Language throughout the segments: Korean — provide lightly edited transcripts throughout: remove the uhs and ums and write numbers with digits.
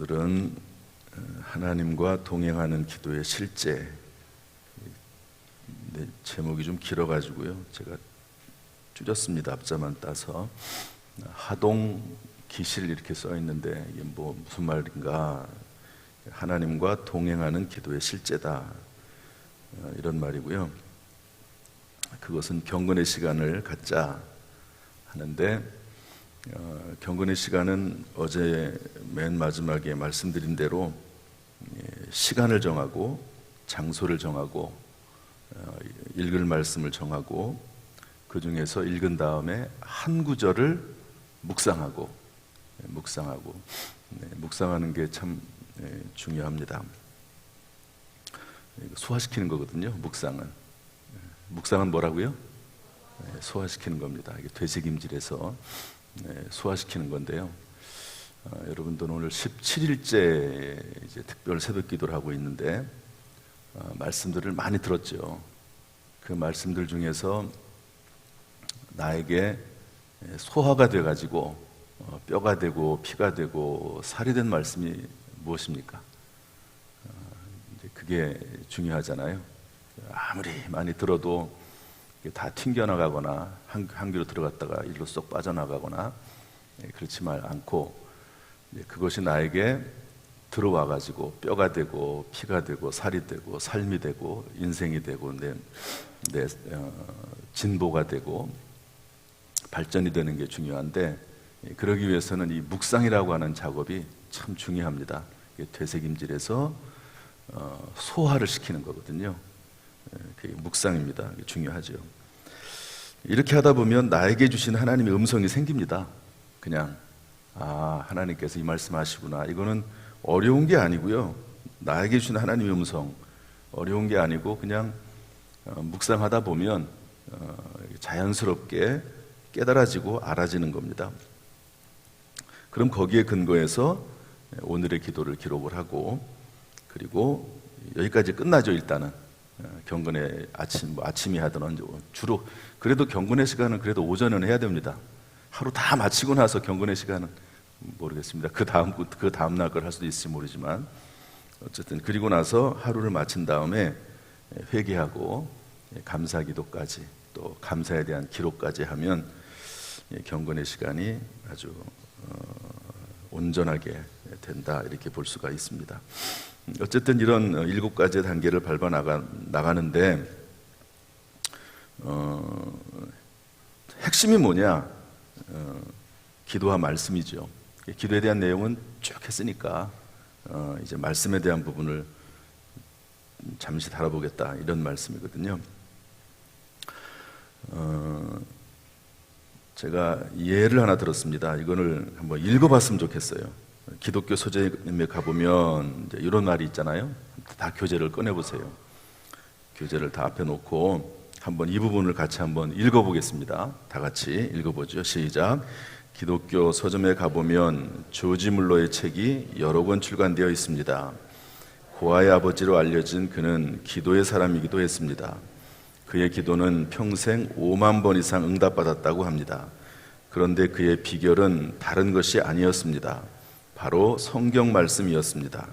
오늘은 하나님과 동행하는 기도의 실제. 제목이 좀 길어가지고요, 제가 줄였습니다. 앞자만 따서 하동 기실 이렇게 써 있는데 이게 무슨 말인가? 하나님과 동행하는 기도의 실제다, 이런 말이고요. 그것은 경건의 시간을 갖자 하는데, 경건의 시간은 어제 맨 마지막에 말씀드린 대로 시간을 정하고 장소를 정하고 읽을 말씀을 정하고 그 중에서 읽은 다음에 한 구절을 묵상하고 묵상하는 게 참 중요합니다. 소화시키는 거거든요. 묵상은 뭐라고요? 소화시키는 겁니다. 이게 되새김질해서 소화시키는 건데요. 여러분들은 오늘 17일째 이제 특별 새벽 기도를 하고 있는데 말씀들을 많이 들었죠. 그 말씀들 중에서 나에게 소화가 돼가지고 뼈가 되고 피가 되고 살이 된 말씀이 무엇입니까? 그게 중요하잖아요. 아무리 많이 들어도 다 튕겨나가거나 한 귀로 들어갔다가 일로 쏙 빠져나가거나 그렇지만 않고, 그것이 나에게 들어와가지고 뼈가 되고 피가 되고 살이 되고 삶이 되고 인생이 되고 내 진보가 되고 발전이 되는 게 중요한데, 그러기 위해서는 이 묵상이라고 하는 작업이 참 중요합니다. 되새김질해서 소화를 시키는 거거든요. 그게 묵상입니다. 그게 중요하죠. 이렇게 하다 보면 나에게 주신 하나님의 음성이 생깁니다. 그냥 하나님께서 이 말씀하시구나. 이거는 어려운 게 아니고요, 나에게 주신 하나님의 음성, 어려운 게 아니고 그냥 묵상하다 보면 자연스럽게 깨달아지고 알아지는 겁니다. 그럼 거기에 근거해서 오늘의 기도를 기록을 하고, 그리고 여기까지 끝나죠. 일단은 경건의 아침이 하든 언제, 주로 그래도 경건의 시간은 그래도 오전에는 해야 됩니다. 하루 다 마치고 나서 경건의 시간은 모르겠습니다. 그 다음 날 걸 할 수도 있을지 모르지만, 어쨌든 그리고 나서 하루를 마친 다음에 회개하고 감사기도까지, 또 감사에 대한 기록까지 하면 경건의 시간이 아주 온전하게 된다, 이렇게 볼 수가 있습니다. 어쨌든 이런 7가지의 단계를 밟아 나가는데 핵심이 뭐냐? 기도와 말씀이죠. 기도에 대한 내용은 쭉 했으니까 이제 말씀에 대한 부분을 잠시 다뤄보겠다, 이런 말씀이거든요. 제가 예를 하나 들었습니다. 이거를 한번 읽어봤으면 좋겠어요. 기독교 서점에 가보면 이제 이런 말이 있잖아요. 다 교재를 꺼내보세요. 교재를 다 앞에 놓고 한번 이 부분을 같이 한번 읽어보겠습니다. 다 같이 읽어보죠. 시작. 기독교 서점에 가보면 조지 물러의 책이 여러 권 출간되어 있습니다. 고아의 아버지로 알려진 그는 기도의 사람이기도 했습니다. 그의 기도는 평생 5만 번 이상 응답받았다고 합니다. 그런데 그의 비결은 다른 것이 아니었습니다. 바로 성경 말씀이었습니다.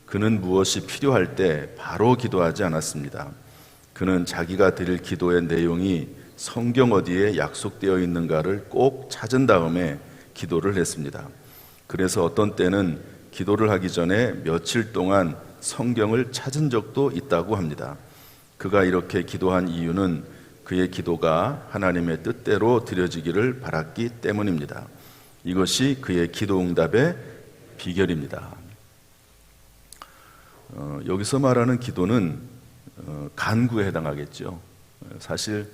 그는 무엇이 필요할 때 바로 기도하지 않았습니다. 그는 자기가 드릴 기도의 내용이 성경 어디에 약속되어 있는가를 꼭 찾은 다음에 기도를 했습니다. 그래서 어떤 때는 기도를 하기 전에 며칠 동안 성경을 찾은 적도 있다고 합니다. 그가 이렇게 기도한 이유는 그의 기도가 하나님의 뜻대로 드려지기를 바랐기 때문입니다. 이것이 그의 기도 응답의 비결입니다. 여기서 말하는 기도는 간구에 해당하겠죠. 사실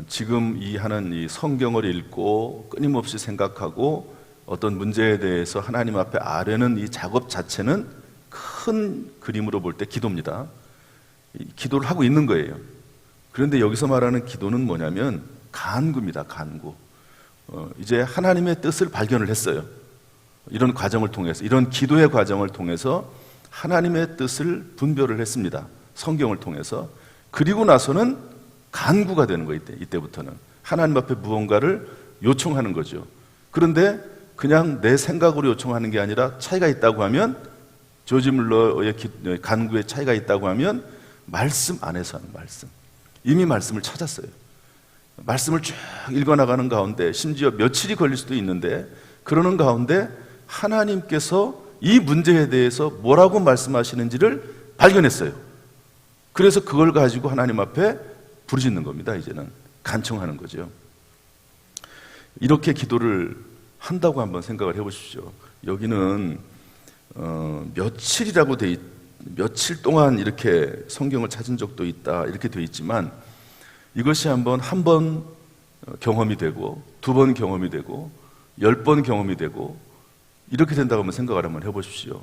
지금 하는 이 성경을 읽고 끊임없이 생각하고 어떤 문제에 대해서 하나님 앞에 아뢰는 이 작업 자체는 큰 그림으로 볼 때 기도입니다. 기도를 하고 있는 거예요. 그런데 여기서 말하는 기도는 뭐냐면 간구입니다. 간구. 이제 하나님의 뜻을 발견을 했어요. 이런 과정을 통해서, 이런 기도의 과정을 통해서 하나님의 뜻을 분별을 했습니다. 성경을 통해서. 그리고 나서는 간구가 되는 거예요. 이때부터는 하나님 앞에 무언가를 요청하는 거죠. 그런데 그냥 내 생각으로 요청하는 게 아니라 차이가 있다고 하면, 조지 물러의 간구에 차이가 있다고 하면 말씀 안에서 하는 말씀. 이미 말씀을 찾았어요. 말씀을 쭉 읽어나가는 가운데 심지어 며칠이 걸릴 수도 있는데, 그러는 가운데 하나님께서 이 문제에 대해서 뭐라고 말씀하시는지를 발견했어요. 그래서 그걸 가지고 하나님 앞에 부르짖는 겁니다. 이제는 간청하는 거죠. 이렇게 기도를 한다고 한번 생각을 해보십시오. 여기는 며칠이라고 며칠 동안 이렇게 성경을 찾은 적도 있다 이렇게 되어 있지만, 이것이 한 번 경험이 되고, 2번 경험이 되고, 10번 경험이 되고, 이렇게 된다고 한번 생각을 한번 해보십시오.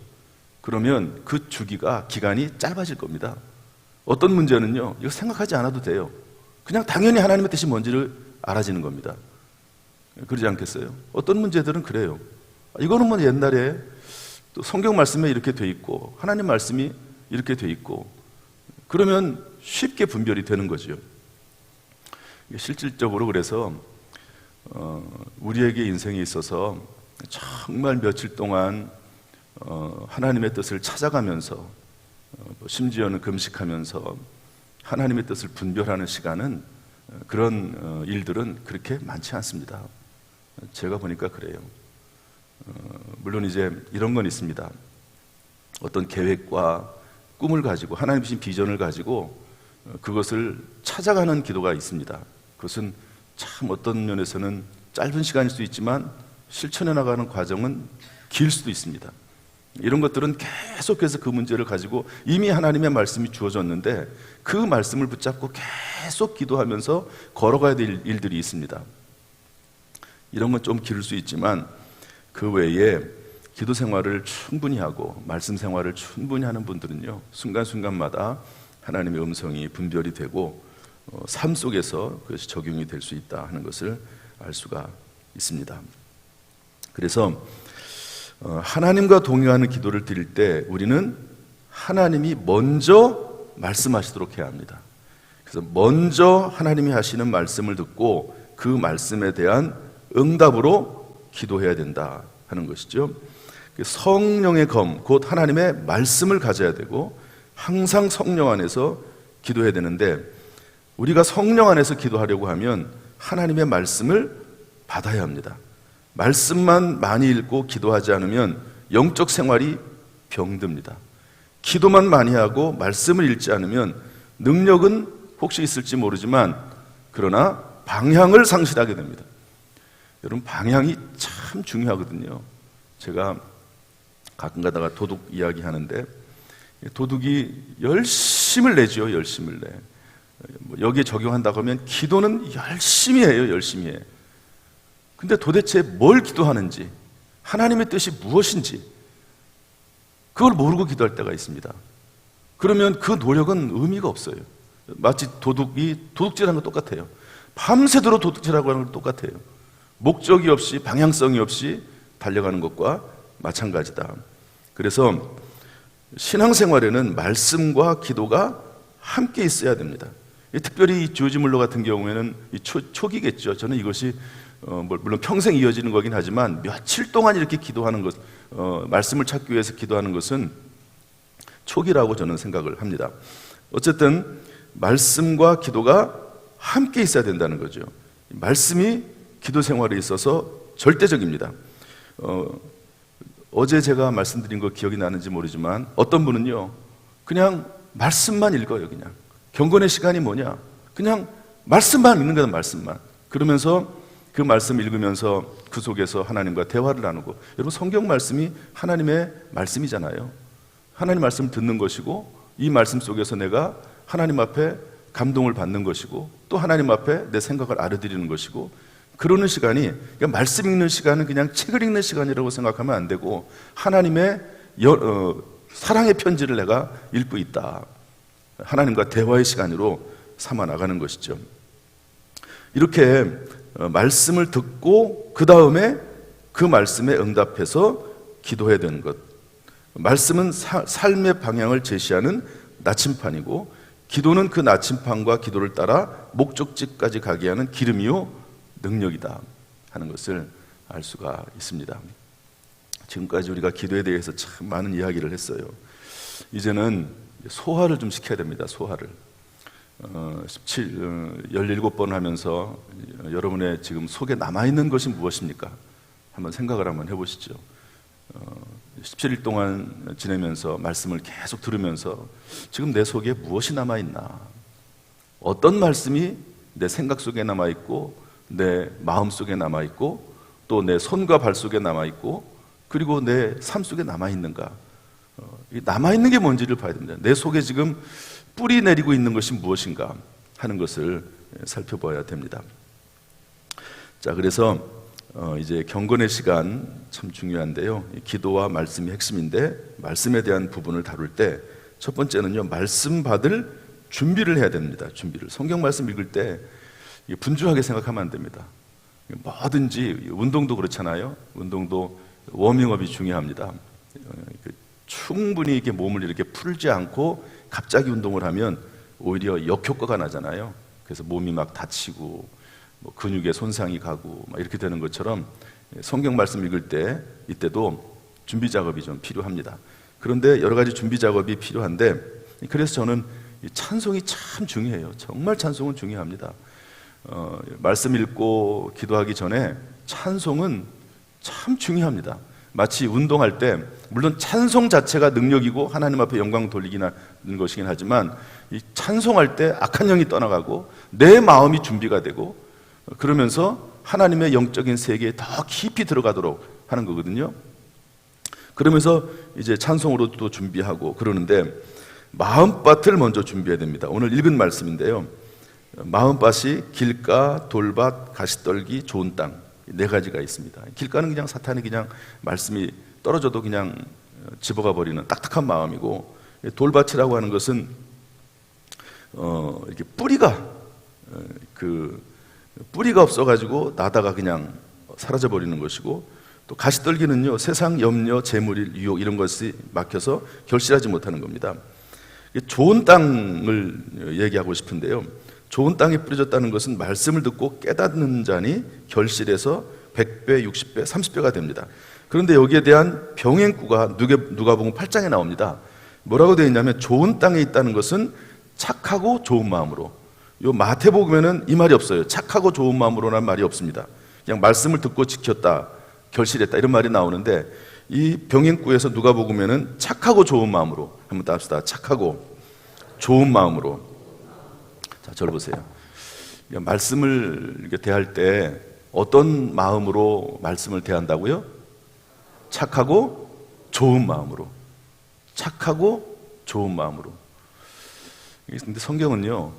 그러면 그 기간이 짧아질 겁니다. 어떤 문제는요, 이거 생각하지 않아도 돼요. 그냥 당연히 하나님의 뜻이 뭔지를 알아지는 겁니다. 그러지 않겠어요? 어떤 문제들은 그래요. 이거는 뭐 옛날에 또 성경 말씀에 이렇게 돼 있고, 하나님 말씀이 이렇게 돼 있고, 그러면 쉽게 분별이 되는 거죠. 실질적으로 그래서 우리에게 인생에 있어서 정말 며칠 동안 하나님의 뜻을 찾아가면서, 심지어는 금식하면서 하나님의 뜻을 분별하는 시간은, 그런 일들은 그렇게 많지 않습니다. 제가 보니까 그래요. 물론 이제 이런 건 있습니다. 어떤 계획과 꿈을 가지고, 하나님 주신 비전을 가지고 그것을 찾아가는 기도가 있습니다. 그것은 참 어떤 면에서는 짧은 시간일 수 있지만 실천해 나가는 과정은 길 수도 있습니다. 이런 것들은 계속해서 그 문제를 가지고 이미 하나님의 말씀이 주어졌는데, 그 말씀을 붙잡고 계속 기도하면서 걸어가야 될 일들이 있습니다. 이런 건 좀 길을 수 있지만, 그 외에 기도 생활을 충분히 하고 말씀 생활을 충분히 하는 분들은요, 순간순간마다 하나님의 음성이 분별이 되고 삶 속에서 그것이 적용이 될 수 있다 하는 것을 알 수가 있습니다. 그래서 하나님과 동행하는 기도를 드릴 때 우리는 하나님이 먼저 말씀하시도록 해야 합니다. 그래서 먼저 하나님이 하시는 말씀을 듣고 그 말씀에 대한 응답으로 기도해야 된다 하는 것이죠. 성령의 검, 곧 하나님의 말씀을 가져야 되고, 항상 성령 안에서 기도해야 되는데, 우리가 성령 안에서 기도하려고 하면 하나님의 말씀을 받아야 합니다. 말씀만 많이 읽고 기도하지 않으면 영적 생활이 병듭니다. 기도만 많이 하고 말씀을 읽지 않으면 능력은 혹시 있을지 모르지만, 그러나 방향을 상실하게 됩니다. 여러분, 방향이 참 중요하거든요. 제가 가끔 가다가 도둑 이야기 하는데, 도둑이 열심을 내죠. 열심을 내. 여기에 적용한다고 하면 기도는 열심히 해요. 열심히 해. 근데 도대체 뭘 기도하는지, 하나님의 뜻이 무엇인지 그걸 모르고 기도할 때가 있습니다. 그러면 그 노력은 의미가 없어요. 마치 도둑이 도둑질하는 거 똑같아요. 밤새도록 도둑질하고 하는 거 똑같아요. 목적이 없이, 방향성이 없이 달려가는 것과 마찬가지다. 그래서 신앙생활에는 말씀과 기도가 함께 있어야 됩니다. 특별히 조지 물러 같은 경우에는 초기겠죠. 저는 이것이 물론 평생 이어지는 거긴 하지만, 며칠 동안 이렇게 기도하는 것, 말씀을 찾기 위해서 기도하는 것은 초기라고 저는 생각을 합니다. 어쨌든 말씀과 기도가 함께 있어야 된다는 거죠. 말씀이 기도 생활에 있어서 절대적입니다. 어제 제가 말씀드린 거 기억이 나는지 모르지만, 어떤 분은요 그냥 말씀만 읽어요. 그냥 경건의 시간이 뭐냐, 그냥 말씀만 읽는 거다. 말씀만. 그러면서 그 말씀 읽으면서 그 속에서 하나님과 대화를 나누고, 여러분, 성경 말씀이 하나님의 말씀이잖아요. 하나님 말씀을 듣는 것이고, 이 말씀 속에서 내가 하나님 앞에 감동을 받는 것이고, 또 하나님 앞에 내 생각을 알아드리는 것이고, 그러는 시간이, 그러니까 말씀 읽는 시간은 그냥 책을 읽는 시간이라고 생각하면 안 되고, 하나님의 사랑의 편지를 내가 읽고 있다, 하나님과 대화의 시간으로 삼아 나가는 것이죠. 이렇게 말씀을 듣고 그 다음에 그 말씀에 응답해서 기도해야 되는 것. 말씀은 삶의 방향을 제시하는 나침판이고, 기도는 그 나침판과 기도를 따라 목적지까지 가게 하는 기름이요 능력이다 하는 것을 알 수가 있습니다. 지금까지 우리가 기도에 대해서 참 많은 이야기를 했어요. 이제는 소화를 좀 시켜야 됩니다. 소화를 17번 하면서 여러분의 지금 속에 남아있는 것이 무엇입니까? 한번 생각을 한번 해보시죠. 17일 동안 지내면서 말씀을 계속 들으면서 지금 내 속에 무엇이 남아있나? 어떤 말씀이 내 생각 속에 남아있고 내 마음 속에 남아있고 또 내 손과 발 속에 남아있고 그리고 내 삶 속에 남아있는가? 남아있는 게 뭔지를 봐야 됩니다. 내 속에 지금 뿌리 내리고 있는 것이 무엇인가 하는 것을 살펴봐야 됩니다. 자, 그래서 이제 경건의 시간 참 중요한데요. 기도와 말씀이 핵심인데 말씀에 대한 부분을 다룰 때 첫 번째는요, 말씀 받을 준비를 해야 됩니다. 준비를. 성경 말씀 읽을 때 분주하게 생각하면 안 됩니다. 뭐든지 운동도 그렇잖아요. 운동도 워밍업이 중요합니다. 충분히 이렇게 몸을 이렇게 풀지 않고 갑자기 운동을 하면 오히려 역효과가 나잖아요. 그래서 몸이 막 다치고 뭐 근육에 손상이 가고 막 이렇게 되는 것처럼 성경 말씀 읽을 때 이때도 준비 작업이 좀 필요합니다. 그런데 여러 가지 준비 작업이 필요한데 그래서 저는 찬송이 참 중요해요. 정말 찬송은 중요합니다. 말씀 읽고 기도하기 전에 찬송은 참 중요합니다. 마치 운동할 때 물론 찬송 자체가 능력이고 하나님 앞에 영광 돌리기는 것이긴 하지만 이 찬송할 때 악한 영이 떠나가고 내 마음이 준비가 되고 그러면서 하나님의 영적인 세계에 더 깊이 들어가도록 하는 거거든요. 그러면서 이제 찬송으로 또 준비하고 그러는데 마음밭을 먼저 준비해야 됩니다. 오늘 읽은 말씀인데요. 마음밭이 길가, 돌밭, 가시떨기, 좋은 땅 네 가지가 있습니다. 길가는 그냥 사탄이 그냥 말씀이 떨어져도 그냥 집어가 버리는 딱딱한 마음이고 돌밭이라고 하는 것은 이렇게 뿌리가 없어가지고 나다가 그냥 사라져 버리는 것이고 또 가시떨기는요 세상 염려, 재물, 유혹 이런 것이 막혀서 결실하지 못하는 겁니다. 좋은 땅을 얘기하고 싶은데요. 좋은 땅에 뿌려졌다는 것은 말씀을 듣고 깨닫는 자니 결실해서 100배, 60배, 30배가 됩니다. 그런데 여기에 대한 병행구가 누가복음 8장에 나옵니다. 뭐라고 되어 있냐면 좋은 땅에 있다는 것은 착하고 좋은 마음으로. 요 마태복음에는 이 말이 없어요. 착하고 좋은 마음으로라는 말이 없습니다. 그냥 말씀을 듣고 지켰다, 결실했다 이런 말이 나오는데 이 병행구에서 누가복음에는 착하고 좋은 마음으로 한번 따합시다. 착하고 좋은 마음으로. 자, 저를 보세요. 말씀을 이렇게 대할 때 어떤 마음으로 말씀을 대한다고요? 착하고 좋은 마음으로. 착하고 좋은 마음으로. 근데 성경은요,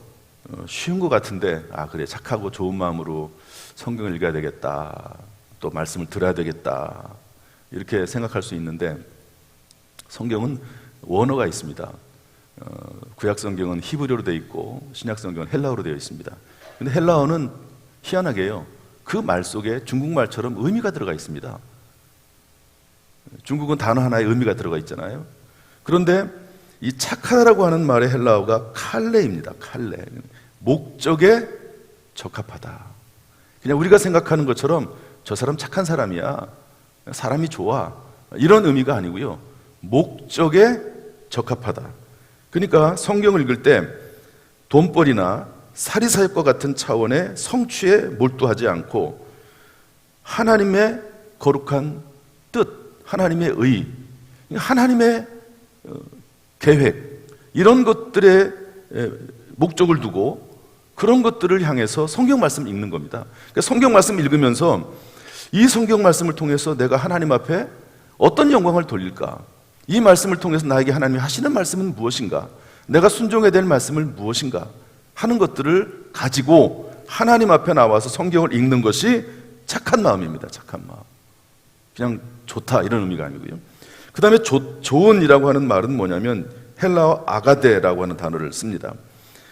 쉬운 것 같은데, 그래, 착하고 좋은 마음으로 성경을 읽어야 되겠다. 또 말씀을 들어야 되겠다. 이렇게 생각할 수 있는데, 성경은 원어가 있습니다. 구약 성경은 히브리어로 되어 있고 신약 성경은 헬라어로 되어 있습니다. 근데 헬라어는 희한하게요. 그 말 속에 중국말처럼 의미가 들어가 있습니다. 중국은 단어 하나에 의미가 들어가 있잖아요. 그런데 이 착하다라고 하는 말의 헬라어가 칼레입니다. 칼레. 목적에 적합하다. 그냥 우리가 생각하는 것처럼 저 사람 착한 사람이야. 사람이 좋아. 이런 의미가 아니고요. 목적에 적합하다. 그러니까 성경을 읽을 때 돈벌이나 사리사욕과 같은 차원의 성취에 몰두하지 않고 하나님의 거룩한 뜻, 하나님의 의, 하나님의 계획 이런 것들의 목적을 두고 그런 것들을 향해서 성경 말씀을 읽는 겁니다. 그러니까 성경 말씀 읽으면서 이 성경 말씀을 통해서 내가 하나님 앞에 어떤 영광을 돌릴까? 이 말씀을 통해서 나에게 하나님이 하시는 말씀은 무엇인가? 내가 순종해야 될 말씀은 무엇인가? 하는 것들을 가지고 하나님 앞에 나와서 성경을 읽는 것이 착한 마음입니다. 착한 마음. 그냥 좋다 이런 의미가 아니고요. 그 다음에 좋은이라고 하는 말은 뭐냐면 헬라어 아가데라고 하는 단어를 씁니다.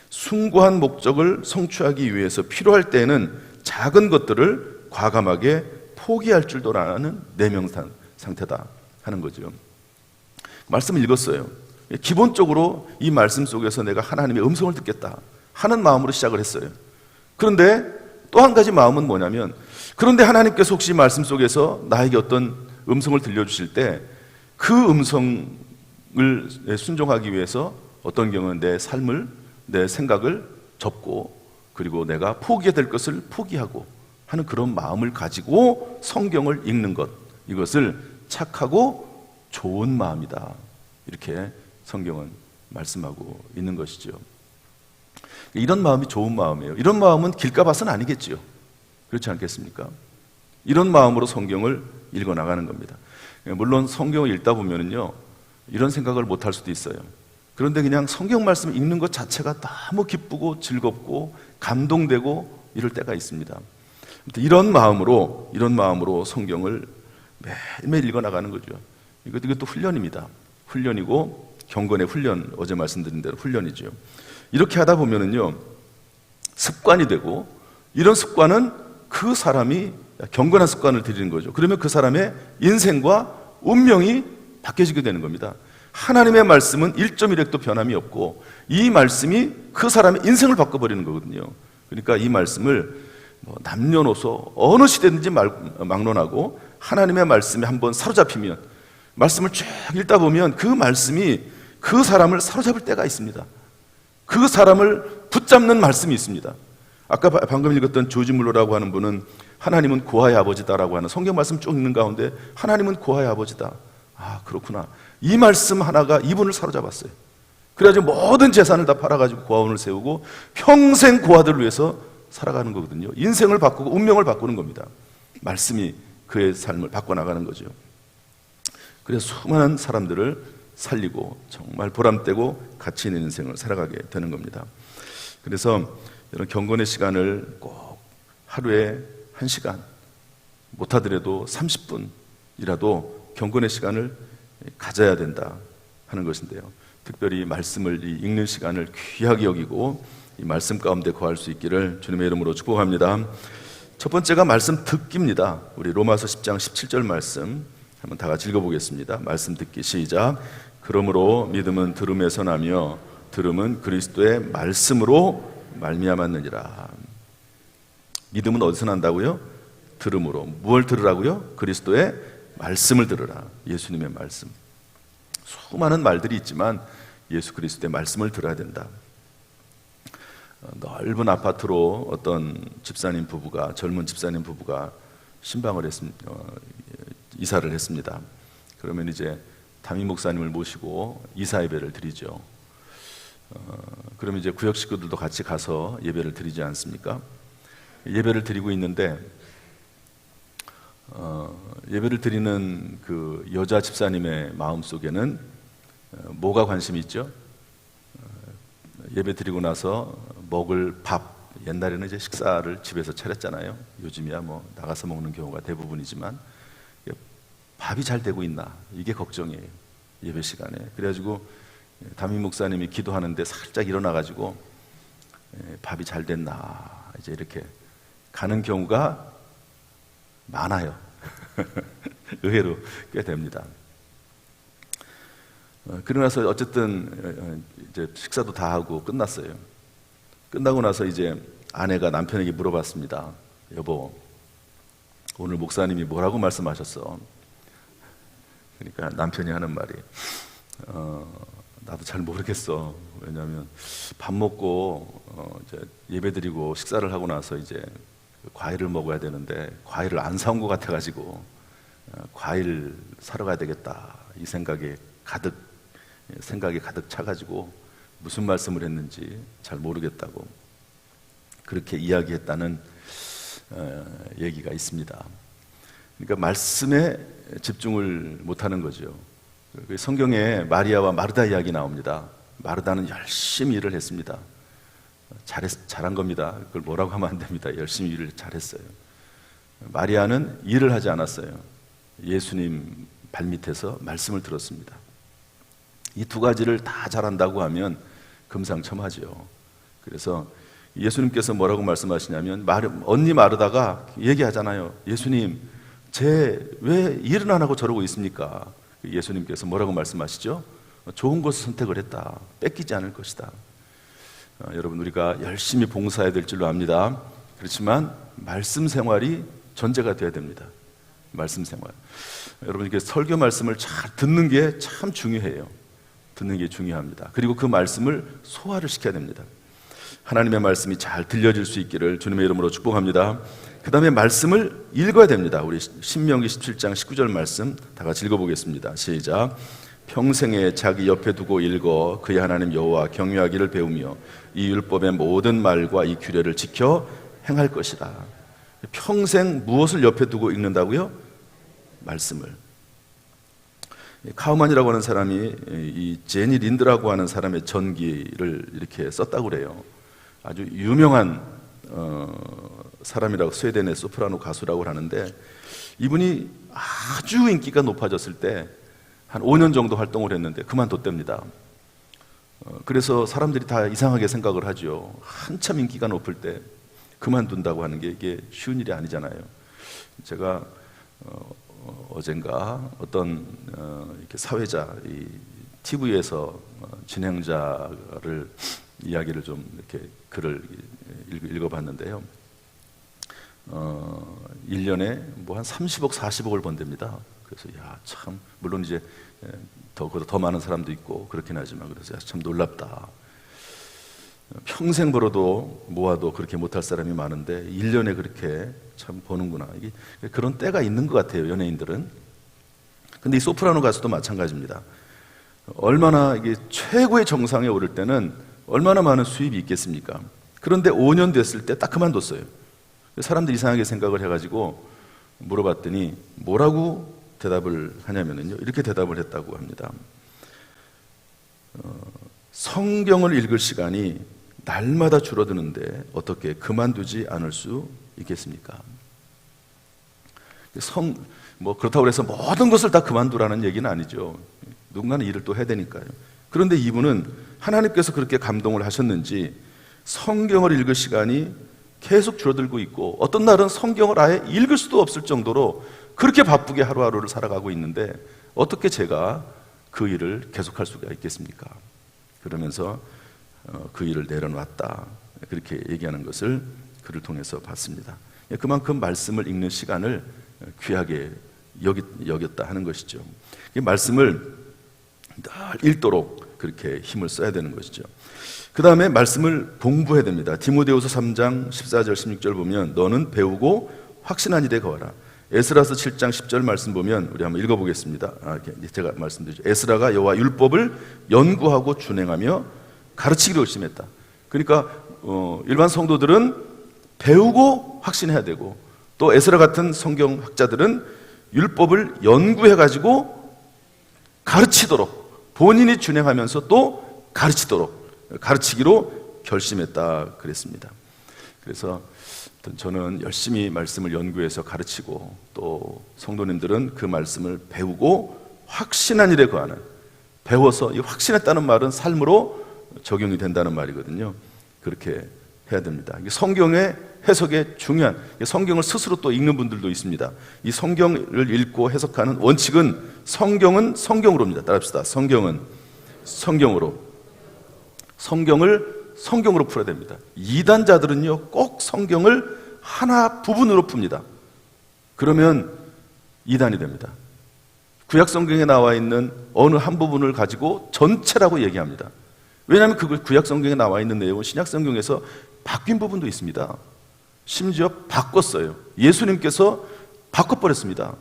숭고한 목적을 성취하기 위해서 필요할 때에는 작은 것들을 과감하게 포기할 줄도 아는 내명 상태다 하는 거죠. 말씀을 읽었어요. 기본적으로 이 말씀 속에서 내가 하나님의 음성을 듣겠다 하는 마음으로 시작을 했어요. 그런데 또 한 가지 마음은 뭐냐면 그런데 하나님께서 혹시 말씀 속에서 나에게 어떤 음성을 들려주실 때 그 음성을 순종하기 위해서 어떤 경우는 내 삶을, 내 생각을 접고 그리고 내가 포기해야 될 것을 포기하고 하는 그런 마음을 가지고 성경을 읽는 것, 이것을 착하고 좋은 마음이다, 이렇게 성경은 말씀하고 있는 것이죠. 이런 마음이 좋은 마음이에요. 이런 마음은 길가 봐서는 아니겠지요. 그렇지 않겠습니까? 이런 마음으로 성경을 읽어나가는 겁니다. 물론 성경을 읽다 보면은요, 이런 생각을 못 할 수도 있어요. 그런데 그냥 성경 말씀 읽는 것 자체가 너무 기쁘고 즐겁고 감동되고 이럴 때가 있습니다. 이런 마음으로 성경을 매일매일 읽어나가는 거죠. 이것도 훈련입니다. 훈련이고 경건의 훈련, 어제 말씀드린 대로 훈련이죠. 이렇게 하다 보면은요, 습관이 되고, 이런 습관은 그 사람이 경건한 습관을 들이는 거죠. 그러면 그 사람의 인생과 운명이 바뀌어지게 되는 겁니다. 하나님의 말씀은 1.1획도 변함이 없고 이 말씀이 그 사람의 인생을 바꿔버리는 거거든요. 그러니까 이 말씀을 남녀노소 어느 시대든지 막론하고 하나님의 말씀에 한번 사로잡히면, 말씀을 쭉 읽다 보면 그 말씀이 그 사람을 사로잡을 때가 있습니다. 그 사람을 붙잡는 말씀이 있습니다. 아까 방금 읽었던 조지 물러라고 하는 분은 하나님은 고아의 아버지다라고 하는 성경 말씀 쭉 읽는 가운데 하나님은 고아의 아버지다. 아, 그렇구나. 이 말씀 하나가 이분을 사로잡았어요. 그래가지고 모든 재산을 다 팔아가지고 고아원을 세우고 평생 고아들을 위해서 살아가는 거거든요. 인생을 바꾸고 운명을 바꾸는 겁니다. 말씀이 그의 삶을 바꿔나가는 거죠. 그래서 수많은 사람들을 살리고 정말 보람되고 가치 있는 인생을 살아가게 되는 겁니다. 그래서 이런 경건의 시간을 꼭 하루에 1시간, 못하더라도 30분이라도 경건의 시간을 가져야 된다 하는 것인데요. 특별히 말씀을 읽는 시간을 귀하게 여기고 이 말씀 가운데 거할 수 있기를 주님의 이름으로 축복합니다. 첫 번째가 말씀 듣기입니다. 우리 로마서 10장 17절 말씀 한번 다 같이 읽어보겠습니다. 말씀 듣기 시작. 그러므로 믿음은 들음에서 나며 들음은 그리스도의 말씀으로 말미암았느니라. 믿음은 어디서 난다고요? 들음으로. 무엇을 들으라고요? 그리스도의 말씀을 들으라. 예수님의 말씀. 수많은 말들이 있지만 예수 그리스도의 말씀을 들어야 된다. 넓은 아파트로 어떤 집사님 부부가, 젊은 집사님 부부가 신방을 했습니다. 이사를 했습니다. 그러면 이제 담임 목사님을 모시고 이사 예배를 드리죠. 그러면 이제 구역 식구들도 같이 가서 예배를 드리지 않습니까? 예배를 드리고 있는데 예배를 드리는 그 여자 집사님의 마음 속에는 뭐가 관심이 있죠? 예배 드리고 나서 먹을 밥, 옛날에는 이제 식사를 집에서 차렸잖아요. 요즘이야 뭐 나가서 먹는 경우가 대부분이지만 밥이 잘 되고 있나, 이게 걱정이에요. 예배 시간에. 그래가지고 담임 목사님이 기도하는데 살짝 일어나가지고 밥이 잘 됐나, 이제 이렇게 가는 경우가 많아요. 의외로 꽤 됩니다. 그러고 나서 어쨌든 이제 식사도 다 하고 끝났어요. 끝나고 나서 이제 아내가 남편에게 물어봤습니다. 여보, 오늘 목사님이 뭐라고 말씀하셨어? 그러니까 남편이 하는 말이 나도 잘 모르겠어. 왜냐하면 밥 먹고 이제 예배드리고 식사를 하고 나서 이제 과일을 먹어야 되는데 과일을 안 사온 것 같아가지고 과일 사러 가야 되겠다, 이 생각이 가득 차가지고 무슨 말씀을 했는지 잘 모르겠다고 그렇게 이야기했다는 얘기가 있습니다. 그러니까 말씀에 집중을 못하는 거죠. 성경에 마리아와 마르다 이야기 나옵니다. 마르다는 열심히 일을 했습니다. 잘한 겁니다. 그걸 뭐라고 하면 안 됩니다. 열심히 일을 잘했어요. 마리아는 일을 하지 않았어요. 예수님 발밑에서 말씀을 들었습니다. 이 두 가지를 다 잘한다고 하면 금상첨화죠. 그래서 예수님께서 뭐라고 말씀하시냐면, 언니 마르다가 얘기하잖아요. 예수님, 제 왜 일은 안 하고 저러고 있습니까? 예수님께서 뭐라고 말씀하시죠? 좋은 것을 선택을 했다. 뺏기지 않을 것이다. 여러분, 우리가 열심히 봉사해야 될 줄로 압니다. 그렇지만 말씀 생활이 전제가 돼야 됩니다. 말씀 생활. 여러분, 이렇게 설교 말씀을 잘 듣는 게 참 중요해요. 듣는 게 중요합니다. 그리고 그 말씀을 소화를 시켜야 됩니다. 하나님의 말씀이 잘 들려질 수 있기를 주님의 이름으로 축복합니다. 그 다음에 말씀을 읽어야 됩니다. 우리 신명기 17장 19절 말씀 다 같이 읽어보겠습니다. 시작. 평생에 자기 옆에 두고 읽어 그의 하나님 여호와 경외하기를 배우며 이 율법의 모든 말과 이 규례를 지켜 행할 것이라. 평생 무엇을 옆에 두고 읽는다고요? 말씀을. 카우만이라고 하는 사람이 이 제니 린드라고 하는 사람의 전기를 이렇게 썼다고 그래요. 아주 유명한 사람이라고, 스웨덴의 소프라노 가수라고 하는데, 이분이 아주 인기가 높아졌을 때 한 5년 정도 활동을 했는데 그만뒀답니다. 그래서 사람들이 다 이상하게 생각을 하죠. 한참 인기가 높을 때 그만둔다고 하는 게 이게 쉬운 일이 아니잖아요. 제가 어젠가 어떤 이렇게 사회자, 이 TV에서 진행자를 이야기를 좀 이렇게 글을 읽어봤는데요. 1년에 뭐 한 30억, 40억을 번답니다. 그래서 참, 물론 이제 더 많은 사람도 있고 그렇긴 하지만, 그래서 참 놀랍다. 평생 벌어도 모아도 그렇게 못할 사람이 많은데 1년에 그렇게 참 버는구나. 이게 그런 때가 있는 것 같아요, 연예인들은. 근데 이 소프라노 가수도 마찬가지입니다. 얼마나 이게 최고의 정상에 오를 때는 얼마나 많은 수입이 있겠습니까? 그런데 5년 됐을 때 딱 그만뒀어요. 사람들이 이상하게 생각을 해가지고 물어봤더니 뭐라고 대답을 하냐면요, 이렇게 대답을 했다고 합니다. 성경을 읽을 시간이 날마다 줄어드는데 어떻게 그만두지 않을 수 있겠습니까? 그렇다고 해서 모든 것을 다 그만두라는 얘기는 아니죠. 누군가는 일을 또 해야 되니까요. 그런데 이분은 하나님께서 그렇게 감동을 하셨는지 성경을 읽을 시간이 계속 줄어들고 있고, 어떤 날은 성경을 아예 읽을 수도 없을 정도로 그렇게 바쁘게 하루하루를 살아가고 있는데 어떻게 제가 그 일을 계속할 수가 있겠습니까? 그러면서 그 일을 내려놨다, 그렇게 얘기하는 것을 그를 통해서 봤습니다. 그만큼 말씀을 읽는 시간을 귀하게 여겼다 하는 것이죠. 이 말씀을 늘 읽도록 그렇게 힘을 써야 되는 것이죠. 그 다음에 말씀을 공부해야 됩니다. 디모데후서 3장 14절 16절 보면 너는 배우고 확신한 일에 거하라. 에스라서 7장 10절 말씀 보면 우리 한번 읽어보겠습니다. 제가 말씀드리죠. 에스라가 여호와 율법을 연구하고 준행하며 가르치기로 열심했다. 그러니까 일반 성도들은 배우고 확신해야 되고, 또 에스라 같은 성경학자들은 율법을 연구해가지고 가르치도록, 본인이 준행하면서 또 가르치기로 결심했다 그랬습니다. 그래서 저는 열심히 말씀을 연구해서 가르치고, 또 성도님들은 그 말씀을 배우고 확신한 일에 거하는, 배워서, 이 확신했다는 말은 삶으로 적용이 된다는 말이거든요. 그렇게 해야 됩니다. 성경의 해석에 중요한, 성경을 스스로 또 읽는 분들도 있습니다. 이 성경을 읽고 해석하는 원칙은 성경은 성경으로입니다. 따라합시다. 성경은 성경으로. 성경을 성경으로 풀어야 됩니다. 이단자들은요, 꼭 성경을 하나 부분으로 풉니다. 그러면 이단이 됩니다. 구약 성경에 나와 있는 어느 한 부분을 가지고 전체라고 얘기합니다. 왜냐하면 그 구약 성경에 나와 있는 내용은 신약 성경에서 바뀐 부분도 있습니다. 심지어 바꿨어요. 예수님께서 바꿔버렸습니다.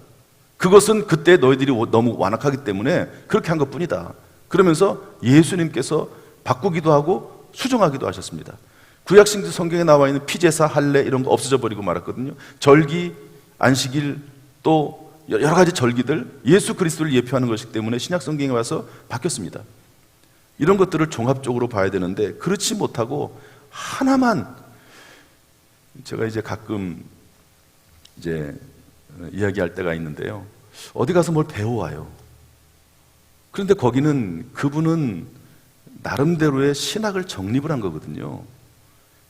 그것은 그때 너희들이 너무 완악하기 때문에 그렇게 한 것뿐이다. 그러면서 예수님께서 바꾸기도 하고 수정하기도 하셨습니다. 구약 성경에 나와 있는 피제사, 할례 이런 거 없어져 버리고 말았거든요. 절기, 안식일, 또 여러 가지 절기들, 예수 그리스도를 예표하는 것이기 때문에 신약 성경에 와서 바뀌었습니다. 이런 것들을 종합적으로 봐야 되는데 그렇지 못하고 하나만, 제가 이제 가끔 이제 이야기할 때가 있는데요. 어디 가서 뭘 배워와요. 그런데 그분은 나름대로의 신학을 정립을 한 거거든요.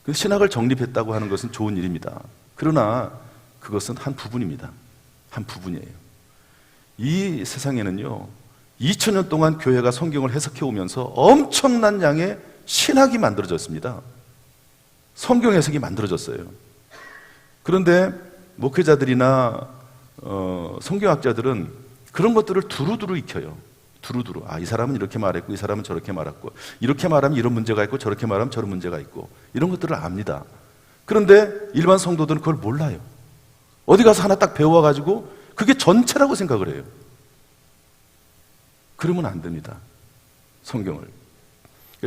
그 신학을 정립했다고 하는 것은 좋은 일입니다. 그러나 그것은 한 부분입니다. 한 부분이에요. 이 세상에는요, 2000년 동안 교회가 성경을 해석해 오면서 엄청난 양의 신학이 만들어졌습니다. 성경 해석이 만들어졌어요. 그런데 목회자들이나 성경학자들은 그런 것들을 두루두루 익혀요. 두루두루. 이 사람은 이렇게 말했고 이 사람은 저렇게 말했고, 이렇게 말하면 이런 문제가 있고 저렇게 말하면 저런 문제가 있고, 이런 것들을 압니다. 그런데 일반 성도들은 그걸 몰라요. 어디 가서 하나 딱 배워가지고 그게 전체라고 생각을 해요. 그러면 안 됩니다. 성경을.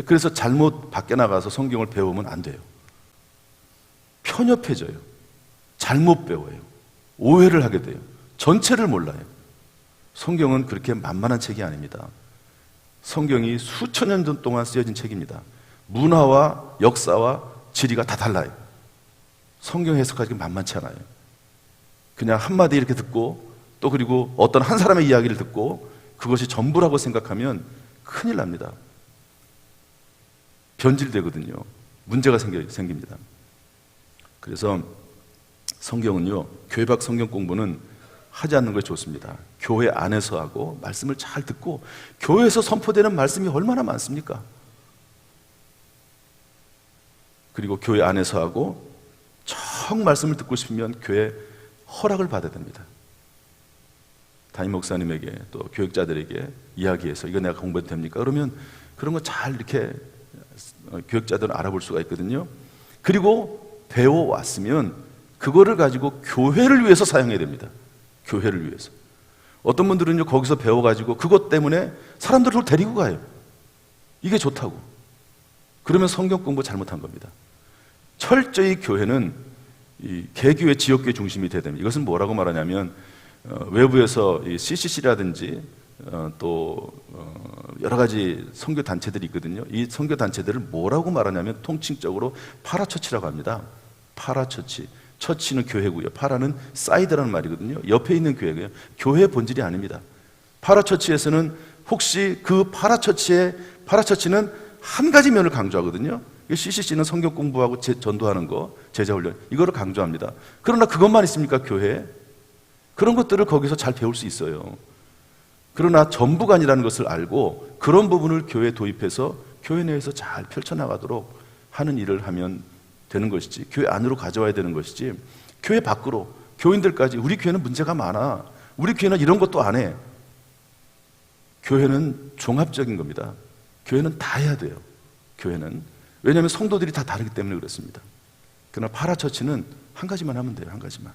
그래서 잘못 밖에 나가서 성경을 배우면 안 돼요. 편협해져요. 잘못 배워요. 오해를 하게 돼요. 전체를 몰라요. 성경은 그렇게 만만한 책이 아닙니다. 성경이 수천 년 동안 쓰여진 책입니다. 문화와 역사와 지리가 다 달라요. 성경 해석하기가 만만치 않아요. 그냥 한마디 이렇게 듣고, 또 그리고 어떤 한 사람의 이야기를 듣고 그것이 전부라고 생각하면 큰일 납니다. 변질되거든요. 문제가 생깁니다. 그래서 성경은요, 교회 밖 성경 공부는 하지 않는 것이 좋습니다. 교회 안에서 하고 말씀을 잘 듣고, 교회에서 선포되는 말씀이 얼마나 많습니까? 그리고 교회 안에서 하고 정 말씀을 듣고 싶으면 교회 허락을 받아야 됩니다. 담임 목사님에게 또 교육자들에게 이야기해서 이거 내가 공부해도 됩니까? 그러면 그런 거 잘 이렇게 교육자들은 알아볼 수가 있거든요. 그리고 배워왔으면 그거를 가지고 교회를 위해서 사용해야 됩니다. 교회를 위해서. 어떤 분들은요, 거기서 배워가지고 그것 때문에 사람들을 데리고 가요. 이게 좋다고. 그러면 성경 공부 잘못한 겁니다. 철저히 교회는 이 개교회, 지역교회 중심이 돼야 됩니다. 이것은 뭐라고 말하냐면, 외부에서 이 CCC라든지 또 여러 가지 선교 단체들이 있거든요. 이 선교 단체들을 뭐라고 말하냐면 통칭적으로 파라처치라고 합니다. 파라처치. 처치는 교회고요. 파라는 사이드라는 말이거든요. 옆에 있는 교회고요. 교회의 본질이 아닙니다. 파라처치에서는 혹시 그 파라처치는 한 가지 면을 강조하거든요. CCC는 성경 공부하고 전도하는 거, 제자훈련, 이거를 강조합니다. 그러나 그것만 있습니까, 교회에? 그런 것들을 거기서 잘 배울 수 있어요. 그러나 전부가 아니라는 것을 알고 그런 부분을 교회에 도입해서 교회 내에서 잘 펼쳐나가도록 하는 일을 하면 되는 것이지, 교회 안으로 가져와야 되는 것이지, 교회 밖으로, 교인들까지 우리 교회는 문제가 많아, 우리 교회는 이런 것도 안 해. 교회는 종합적인 겁니다. 교회는 다 해야 돼요. 교회는. 왜냐하면 성도들이 다 다르기 때문에 그렇습니다. 그러나 파라처치는 한 가지만 하면 돼요. 한 가지만.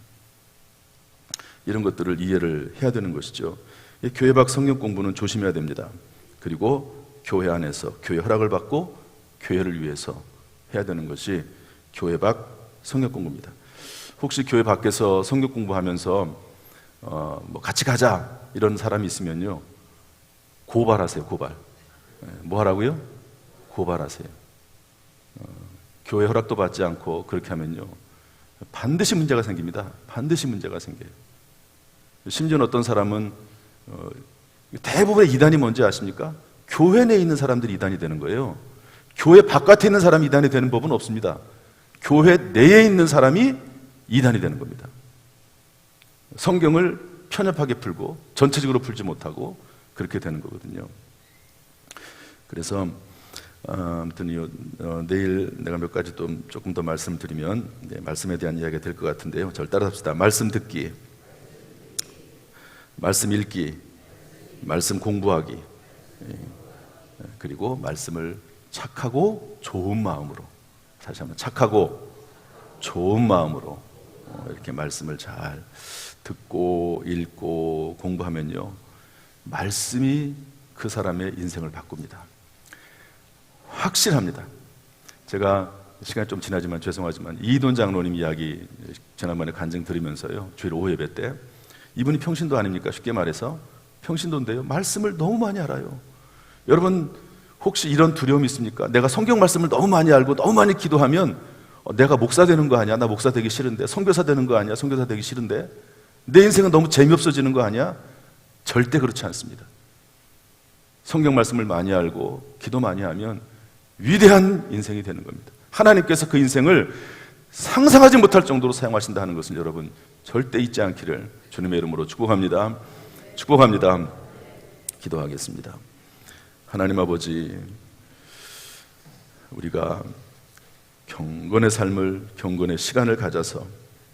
이런 것들을 이해를 해야 되는 것이죠. 교회 밖 성경 공부는 조심해야 됩니다. 그리고 교회 안에서 교회 허락을 받고 교회를 위해서 해야 되는 것이 교회 밖 성경 공부입니다. 혹시 교회 밖에서 성경 공부하면서 뭐 같이 가자 이런 사람이 있으면요, 고발하세요. 고발. 뭐 하라고요? 고발하세요. 교회 허락도 받지 않고 그렇게 하면요, 반드시 문제가 생깁니다. 반드시 문제가 생겨요. 심지어 어떤 사람은 대부분의 이단이 뭔지 아십니까? 교회 내에 있는 사람들이 이단이 되는 거예요. 교회 바깥에 있는 사람이 이단이 되는 법은 없습니다. 교회 내에 있는 사람이 이단이 되는 겁니다. 성경을 편협하게 풀고 전체적으로 풀지 못하고 그렇게 되는 거거든요. 그래서 아무튼 내일 내가 몇 가지 또 조금 더 말씀드리면 말씀에 대한 이야기가 될 것 같은데요. 저를 따라합시다. 말씀 듣기, 말씀 읽기, 말씀 공부하기, 그리고 말씀을 착하고 좋은 마음으로, 다시 한번 착하고 좋은 마음으로 이렇게 말씀을 잘 듣고 읽고 공부하면요, 말씀이 그 사람의 인생을 바꿉니다. 확실합니다. 제가 시간이 좀 지나지만 죄송하지만 이돈 장로님 이야기 지난번에 간증 드리면서요, 주일 오후 예배 때, 이분이 평신도 아닙니까? 쉽게 말해서 평신도인데요, 말씀을 너무 많이 알아요. 여러분 혹시 이런 두려움이 있습니까? 내가 성경 말씀을 너무 많이 알고 너무 많이 기도하면 내가 목사 되는 거 아니야? 나 목사 되기 싫은데. 선교사 되는 거 아니야? 선교사 되기 싫은데. 내 인생은 너무 재미없어지는 거 아니야? 절대 그렇지 않습니다. 성경 말씀을 많이 알고 기도 많이 하면 위대한 인생이 되는 겁니다. 하나님께서 그 인생을 상상하지 못할 정도로 사용하신다 하는 것을 여러분 절대 잊지 않기를 주님의 이름으로 축복합니다. 축복합니다. 기도하겠습니다. 하나님 아버지, 우리가 경건의 삶을, 경건의 시간을 가져서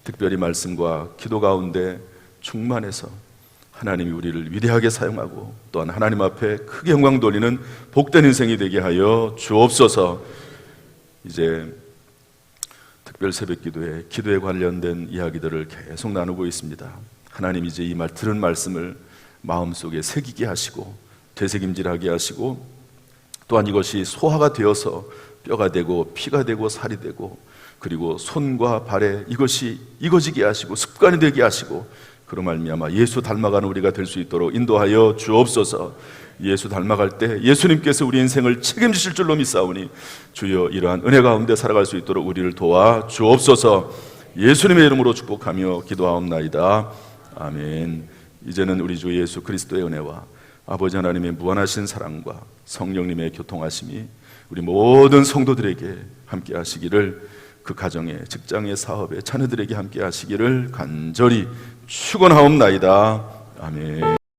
특별히 말씀과 기도 가운데 충만해서 하나님이 우리를 위대하게 사용하고 또한 하나님 앞에 크게 영광 돌리는 복된 인생이 되게 하여 주옵소서. 이제 특별 새벽 기도에 기도에 관련된 이야기들을 계속 나누고 있습니다. 하나님 이제 이 들은 말씀을 마음속에 새기게 하시고 되새김질하게 하시고 또한 이것이 소화가 되어서 뼈가 되고 피가 되고 살이 되고 그리고 손과 발에 이것이 익어지게 하시고 습관이 되게 하시고 그로 말미암아 예수 닮아가는 우리가 될 수 있도록 인도하여 주옵소서. 예수 닮아갈 때 예수님께서 우리 인생을 책임지실 줄로 믿사오니 주여 이러한 은혜 가운데 살아갈 수 있도록 우리를 도와 주옵소서. 예수님의 이름으로 축복하며 기도하옵나이다. 아멘. 이제는 우리 주 예수 그리스도의 은혜와 아버지 하나님의 무한하신 사랑과 성령님의 교통하심이 우리 모든 성도들에게 함께 하시기를, 그 가정에, 직장에, 사업에, 자녀들에게 함께 하시기를 간절히 축원하옵나이다. 아멘.